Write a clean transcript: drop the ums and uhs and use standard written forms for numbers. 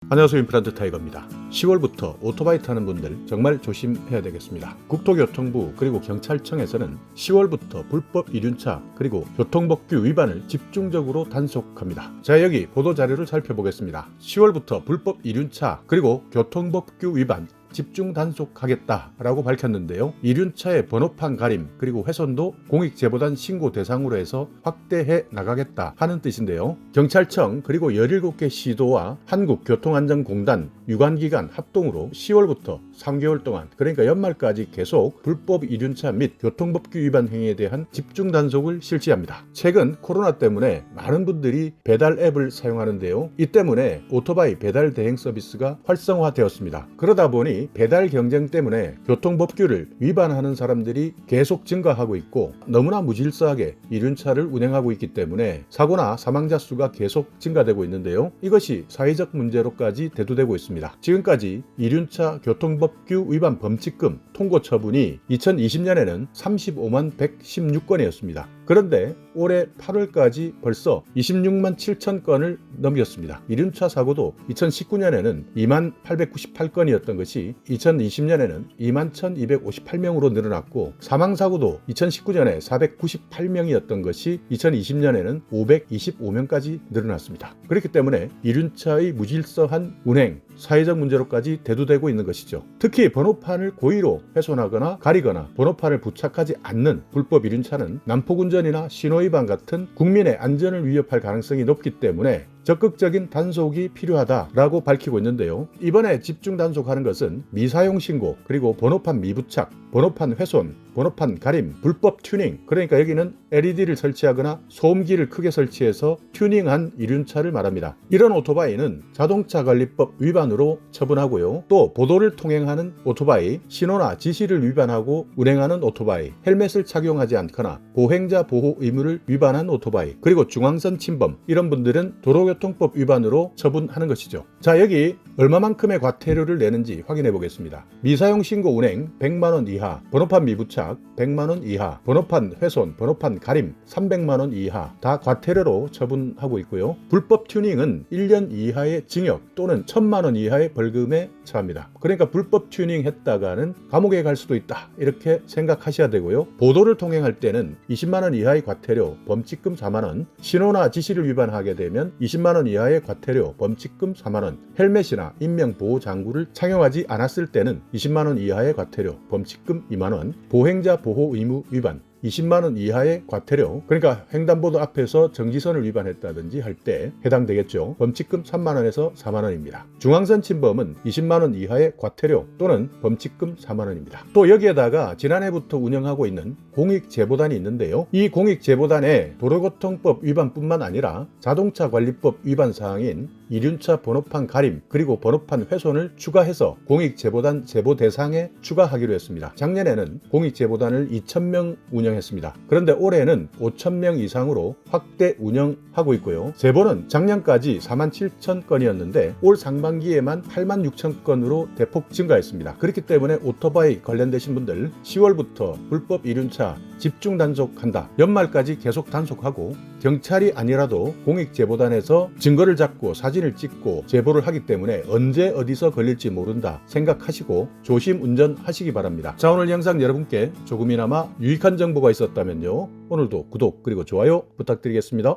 안녕하세요. 임플란트 타이거입니다. 10월부터 오토바이 타는 분들 정말 조심해야 되겠습니다. 국토교통부 그리고 경찰청에서는 10월부터 불법 이륜차 그리고 교통법규 위반을 집중적으로 단속합니다. 자, 여기 보도자료를 살펴보겠습니다. 10월부터 불법 이륜차 그리고 교통법규 위반 집중 단속하겠다라고 밝혔는데요. 이륜차의 번호판 가림 그리고 훼손도 공익제보단 신고 대상으로 해서 확대해 나가겠다 하는 뜻인데요. 경찰청 그리고 17개 시도와 한국교통안전공단 유관기관 합동으로 10월부터 3개월 동안, 그러니까 연말까지 계속 불법 이륜차 및 교통법규 위반 행위에 대한 집중 단속을 실시합니다. 최근 코로나 때문에 많은 분들이 배달 앱을 사용하는데요. 이 때문에 오토바이 배달 대행 서비스가 활성화되었습니다. 그러다 보니 배달 경쟁 때문에 교통법규를 위반하는 사람들이 계속 증가하고 있고, 너무나 무질서하게 이륜차를 운행하고 있기 때문에 사고나 사망자 수가 계속 증가되고 있는데요. 이것이 사회적 문제로까지 대두되고 있습니다. 지금까지 이륜차 교통법규 위반 범칙금 통고 처분이 2020년에는 35만 116건이었습니다. 그런데 올해 8월까지 벌써 26만 7천 건을 넘겼습니다. 이륜차 사고도 2019년에는 2만 898건이었던 것이 2020년에는 2만 1258명으로 늘어났고, 사망사고도 2019년에 498명이었던 것이 2020년에는 525명까지 늘어났습니다. 그렇기 때문에 이륜차의 무질서한 운행, 사회적 문제로까지 대두되고 있는 것이죠. 특히 번호판을 고의로 훼손하거나 가리거나 번호판을 부착하지 않는 불법 이륜차는 난폭운전이나 신호위반 같은 국민의 안전을 위협할 가능성이 높기 때문에 적극적인 단속이 필요하다라고 밝히고 있는데요. 이번에 집중 단속하는 것은 미사용 신고, 그리고 번호판 미부착, 번호판 훼손, 번호판 가림, 불법 튜닝, 그러니까 여기는 LED를 설치하거나 소음기를 크게 설치해서 튜닝한 이륜차를 말합니다. 이런 오토바이는 자동차관리법 위반으로 처분하고요. 또 보도를 통행하는 오토바이, 신호나 지시를 위반하고 운행하는 오토바이, 헬멧을 착용하지 않거나 보행자 보호 의무를 위반한 오토바이, 그리고 중앙선 침범, 이런 분들은 도로교통법 위반으로 처분하는 것이죠. 자, 여기 얼마만큼의 과태료를 내는지 확인해 보겠습니다. 미사용 신고 운행 100만원 이하, 번호판 미부착 100만원 이하, 번호판 훼손, 번호판 가림 300만원 이하 다 과태료로 처분하고 있고요. 불법 튜닝은 1년 이하의 징역 또는 1000만원 이하의 벌금에 처합니다. 그러니까 불법 튜닝 했다가는 감옥에 갈 수도 있다, 이렇게 생각하셔야 되고요. 보도를 통행할 때는 20만원 이하의 과태료, 범칙금 4만원, 신호나 지시를 위반하게 되면 20만원 이하의 과태료, 범칙금 4만원, 헬멧이나 인명보호장구를 착용하지 않았을 때는 20만원 이하의 과태료, 범칙금 2만원, 보행자 보호 의무 위반 20만원 이하의 과태료, 그러니까 횡단보도 앞에서 정지선을 위반했다든지 할 때 해당되겠죠. 범칙금 3만원에서 4만원입니다. 중앙선 침범은 20만원 이하의 과태료 또는 범칙금 4만원입니다. 또 여기에다가 지난해부터 운영하고 있는 공익제보단이 있는데요. 이 공익제보단에 도로교통법 위반뿐만 아니라 자동차관리법 위반 사항인 이륜차 번호판 가림 그리고 번호판 훼손을 추가해서 공익제보단 제보 대상에 추가하기로 했습니다. 작년에는 공익제보단을 2,000명 운영했습니다. 그런데 올해는 5,000명 이상으로 확대 운영하고 있고요. 제보는 작년까지 4만 7천 건이었는데 올 상반기에만 8만 6천 건으로 대폭 증가했습니다. 그렇기 때문에 오토바이 관련되신 분들 10월부터 불법 이륜차 집중 단속한다. 연말까지 계속 단속하고, 경찰이 아니라도 공익제보단에서 증거를 잡고 사진을 찍고 제보를 하기 때문에 언제 어디서 걸릴지 모른다 생각하시고 조심 운전하시기 바랍니다. 자, 오늘 영상 여러분께 조금이나마 유익한 정보가 있었다면요, 오늘도 구독 그리고 좋아요 부탁드리겠습니다.